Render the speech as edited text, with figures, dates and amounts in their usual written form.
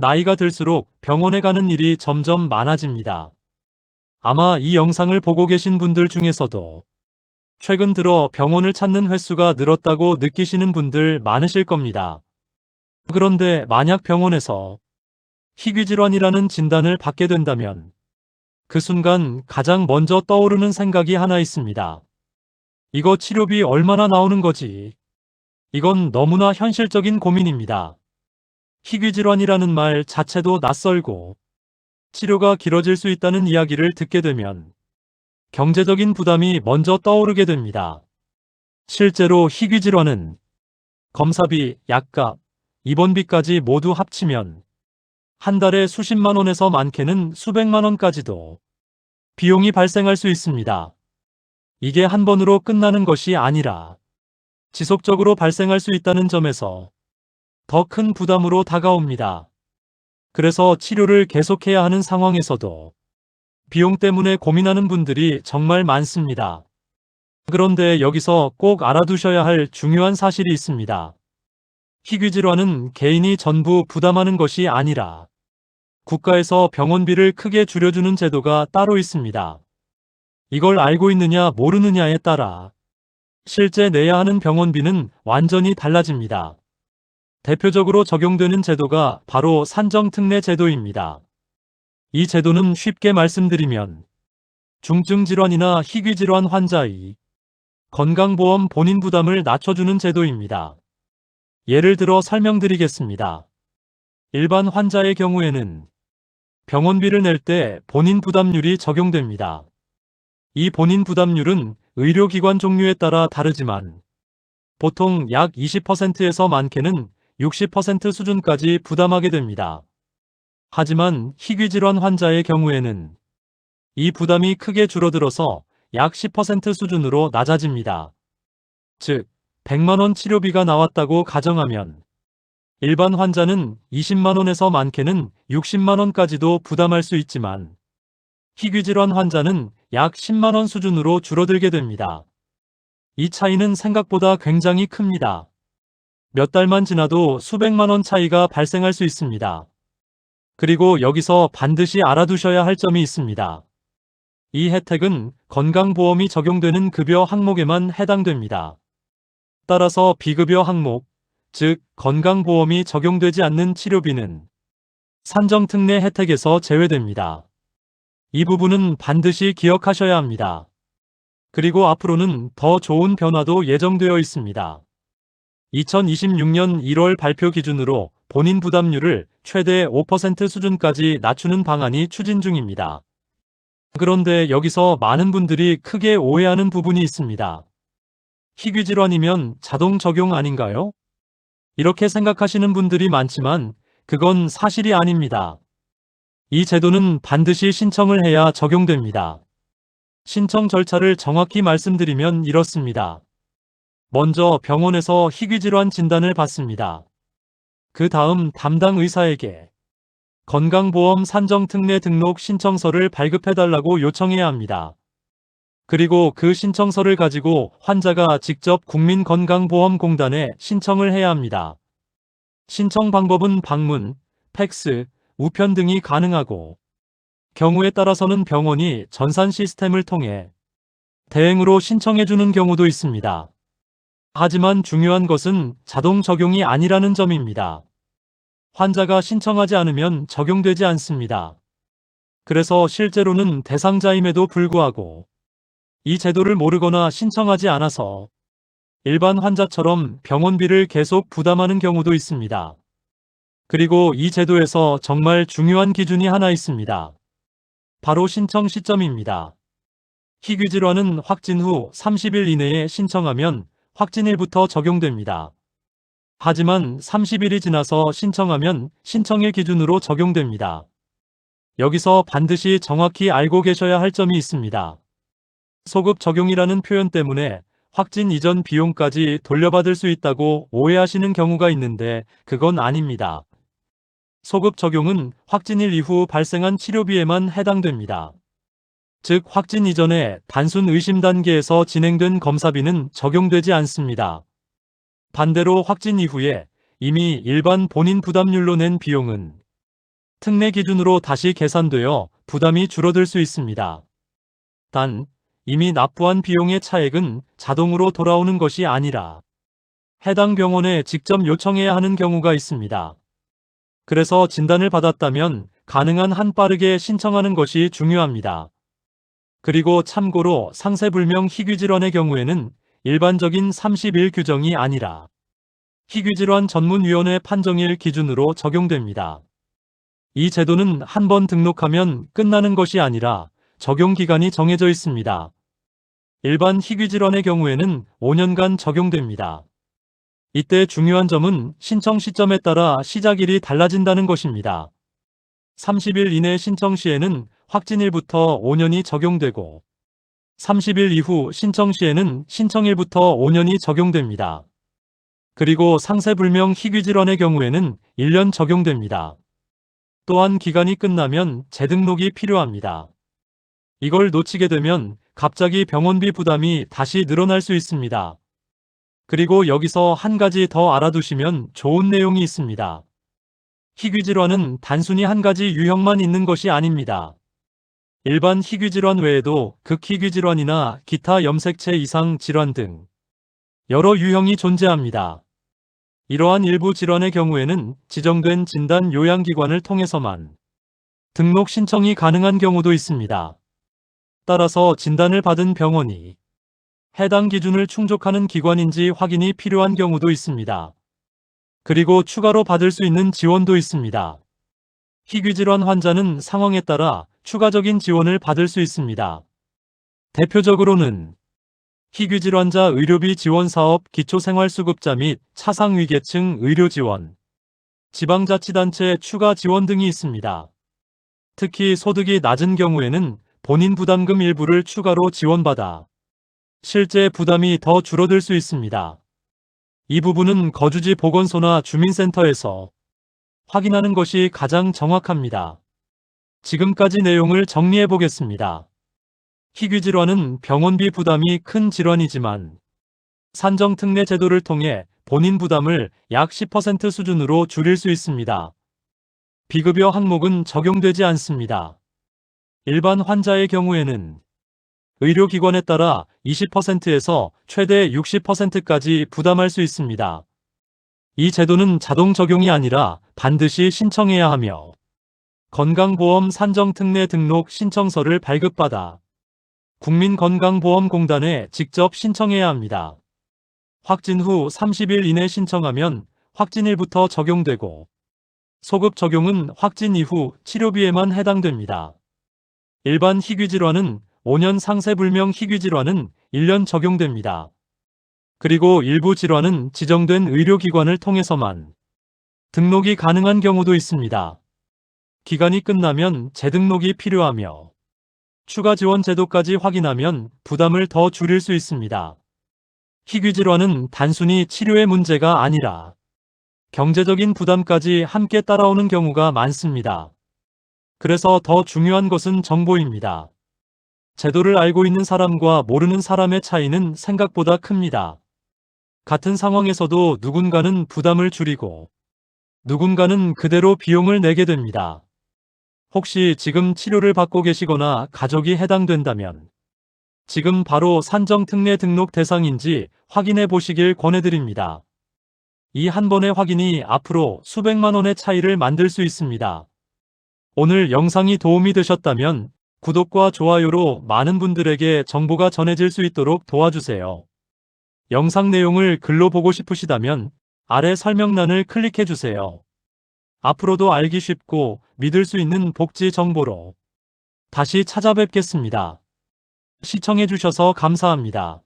나이가 들수록 병원에 가는 일이 점점 많아집니다. 아마 이 영상을 보고 계신 분들 중에서도 최근 들어 병원을 찾는 횟수가 늘었다고 느끼시는 분들 많으실 겁니다. 그런데 만약 병원에서 희귀질환이라는 진단을 받게 된다면 그 순간 가장 먼저 떠오르는 생각이 하나 있습니다. 이거 치료비 얼마나 나오는 거지? 이건 너무나 현실적인 고민입니다. 희귀질환이라는 말 자체도 낯설고 치료가 길어질 수 있다는 이야기를 듣게 되면 경제적인 부담이 먼저 떠오르게 됩니다. 실제로 희귀질환은 검사비, 약값, 입원비까지 모두 합치면 한 달에 수십만 원에서 많게는 수백만 원까지도 비용이 발생할 수 있습니다. 이게 한 번으로 끝나는 것이 아니라 지속적으로 발생할 수 있다는 점에서 더 큰 부담으로 다가옵니다. 그래서 치료를 계속해야 하는 상황에서도 비용 때문에 고민하는 분들이 정말 많습니다. 그런데 여기서 꼭 알아두셔야 할 중요한 사실이 있습니다. 희귀질환은 개인이 전부 부담하는 것이 아니라 국가에서 병원비를 크게 줄여주는 제도가 따로 있습니다. 이걸 알고 있느냐 모르느냐에 따라 실제 내야 하는 병원비는 완전히 달라집니다. 대표적으로 적용되는 제도가 바로 산정특례 제도입니다. 이 제도는 쉽게 말씀드리면 중증질환이나 희귀질환 환자의 건강보험 본인 부담을 낮춰주는 제도입니다. 예를 들어 설명드리겠습니다. 일반 환자의 경우에는 병원비를 낼 때 본인 부담률이 적용됩니다. 이 본인 부담률은 의료기관 종류에 따라 다르지만 보통 약 20%에서 많게는 60% 수준까지 부담하게 됩니다. 하지만 희귀질환 환자의 경우에는 이 부담이 크게 줄어들어서 약 10% 수준으로 낮아집니다. 즉, 100만 원 치료비가 나왔다고 가정하면 일반 환자는 20만 원에서 많게는 60만 원까지도 부담할 수 있지만 희귀질환 환자는 약 10만 원 수준으로 줄어들게 됩니다. 이 차이는 생각보다 굉장히 큽니다. 몇 달만 지나도 수백만 원 차이가 발생할 수 있습니다. 그리고 여기서 반드시 알아두셔야 할 점이 있습니다. 이 혜택은 건강보험이 적용되는 급여 항목에만 해당됩니다. 따라서 비급여 항목, 즉 건강보험이 적용되지 않는 치료비는 산정특례 혜택에서 제외됩니다. 이 부분은 반드시 기억하셔야 합니다. 그리고 앞으로는 더 좋은 변화도 예정되어 있습니다. 2026년 1월 발표 기준으로 본인 부담률을 최대 5% 수준까지 낮추는 방안이 추진 중입니다. 그런데 여기서 많은 분들이 크게 오해하는 부분이 있습니다. 희귀질환이면 자동 적용 아닌가요? 이렇게 생각하시는 분들이 많지만 그건 사실이 아닙니다. 이 제도는 반드시 신청을 해야 적용됩니다. 신청 절차를 정확히 말씀드리면 이렇습니다. 먼저 병원에서 희귀질환 진단을 받습니다. 그 다음 담당 의사에게 건강보험 산정특례 등록 신청서를 발급해달라고 요청해야 합니다. 그리고 그 신청서를 가지고 환자가 직접 국민건강보험공단에 신청을 해야 합니다. 신청 방법은 방문, 팩스, 우편 등이 가능하고 경우에 따라서는 병원이 전산 시스템을 통해 대행으로 신청해주는 경우도 있습니다. 하지만 중요한 것은 자동 적용이 아니라는 점입니다. 환자가 신청하지 않으면 적용되지 않습니다. 그래서 실제로는 대상자임에도 불구하고 이 제도를 모르거나 신청하지 않아서 일반 환자처럼 병원비를 계속 부담하는 경우도 있습니다. 그리고 이 제도에서 정말 중요한 기준이 하나 있습니다. 바로 신청 시점입니다. 희귀질환은 확진 후 30일 이내에 신청하면 확진일부터 적용됩니다. 하지만 30일이 지나서 신청하면 신청일 기준으로 적용됩니다. 여기서 반드시 정확히 알고 계셔야 할 점이 있습니다. 소급 적용이라는 표현 때문에 확진 이전 비용까지 돌려받을 수 있다고 오해하시는 경우가 있는데 그건 아닙니다. 소급 적용은 확진일 이후 발생한 치료비에만 해당됩니다. 즉 확진 이전에 단순 의심 단계에서 진행된 검사비는 적용되지 않습니다. 반대로 확진 이후에 이미 일반 본인 부담률로 낸 비용은 특례 기준으로 다시 계산되어 부담이 줄어들 수 있습니다. 단, 이미 납부한 비용의 차액은 자동으로 돌아오는 것이 아니라 해당 병원에 직접 요청해야 하는 경우가 있습니다. 그래서 진단을 받았다면 가능한 한 빠르게 신청하는 것이 중요합니다. 그리고 참고로 상세불명 희귀질환의 경우에는 일반적인 30일 규정이 아니라 희귀질환 전문위원회 판정일 기준으로 적용됩니다. 이 제도는 한 번 등록하면 끝나는 것이 아니라 적용 기간이 정해져 있습니다. 일반 희귀질환의 경우에는 5년간 적용됩니다. 이때 중요한 점은 신청 시점에 따라 시작일이 달라진다는 것입니다. 30일 이내 신청 시에는 확진일부터 5년이 적용되고 30일 이후 신청 시에는 신청일부터 5년이 적용됩니다. 그리고 상세불명 희귀질환의 경우에는 1년 적용됩니다. 또한 기간이 끝나면 재등록이 필요합니다. 이걸 놓치게 되면 갑자기 병원비 부담이 다시 늘어날 수 있습니다. 그리고 여기서 한 가지 더 알아두시면 좋은 내용이 있습니다. 희귀질환은 단순히 한 가지 유형만 있는 것이 아닙니다. 일반 희귀질환 외에도 극희귀질환이나 기타 염색체 이상 질환 등 여러 유형이 존재합니다. 이러한 일부 질환의 경우에는 지정된 진단 요양기관을 통해서만 등록 신청이 가능한 경우도 있습니다. 따라서 진단을 받은 병원이 해당 기준을 충족하는 기관인지 확인이 필요한 경우도 있습니다. 그리고 추가로 받을 수 있는 지원도 있습니다. 희귀질환 환자는 상황에 따라 추가적인 지원을 받을 수 있습니다. 대표적으로는 희귀질환자 의료비 지원 사업 기초생활수급자 및 차상위계층 의료지원, 지방자치단체 추가 지원 등이 있습니다. 특히 소득이 낮은 경우에는 본인 부담금 일부를 추가로 지원받아 실제 부담이 더 줄어들 수 있습니다. 이 부분은 거주지 보건소나 주민센터에서 확인하는 것이 가장 정확합니다. 지금까지 내용을 정리해 보겠습니다. 희귀질환은 병원비 부담이 큰 질환이지만 산정특례 제도를 통해 본인 부담을 약 10% 수준으로 줄일 수 있습니다. 비급여 항목은 적용되지 않습니다. 일반 환자의 경우에는 의료기관에 따라 20%에서 최대 60%까지 부담할 수 있습니다. 이 제도는 자동 적용이 아니라 반드시 신청해야 하며 건강보험 산정특례 등록 신청서를 발급받아 국민건강보험공단에 직접 신청해야 합니다. 확진 후 30일 이내 신청하면 확진일부터 적용되고 소급 적용은 확진 이후 치료비에만 해당됩니다. 일반 희귀질환은 5년 상세불명 희귀질환은 1년 적용됩니다. 그리고 일부 질환은 지정된 의료기관을 통해서만 등록이 가능한 경우도 있습니다. 기간이 끝나면 재등록이 필요하며 추가 지원 제도까지 확인하면 부담을 더 줄일 수 있습니다. 희귀질환은 단순히 치료의 문제가 아니라 경제적인 부담까지 함께 따라오는 경우가 많습니다. 그래서 더 중요한 것은 정보입니다. 제도를 알고 있는 사람과 모르는 사람의 차이는 생각보다 큽니다. 같은 상황에서도 누군가는 부담을 줄이고 누군가는 그대로 비용을 내게 됩니다. 혹시 지금 치료를 받고 계시거나 가족이 해당된다면 지금 바로 산정특례 등록 대상인지 확인해 보시길 권해드립니다. 이 한 번의 확인이 앞으로 수백만 원의 차이를 만들 수 있습니다. 오늘 영상이 도움이 되셨다면 구독과 좋아요로 많은 분들에게 정보가 전해질 수 있도록 도와주세요. 영상 내용을 글로 보고 싶으시다면 아래 설명란을 클릭해주세요. 앞으로도 알기 쉽고 믿을 수 있는 복지 정보로 다시 찾아뵙겠습니다. 시청해주셔서 감사합니다.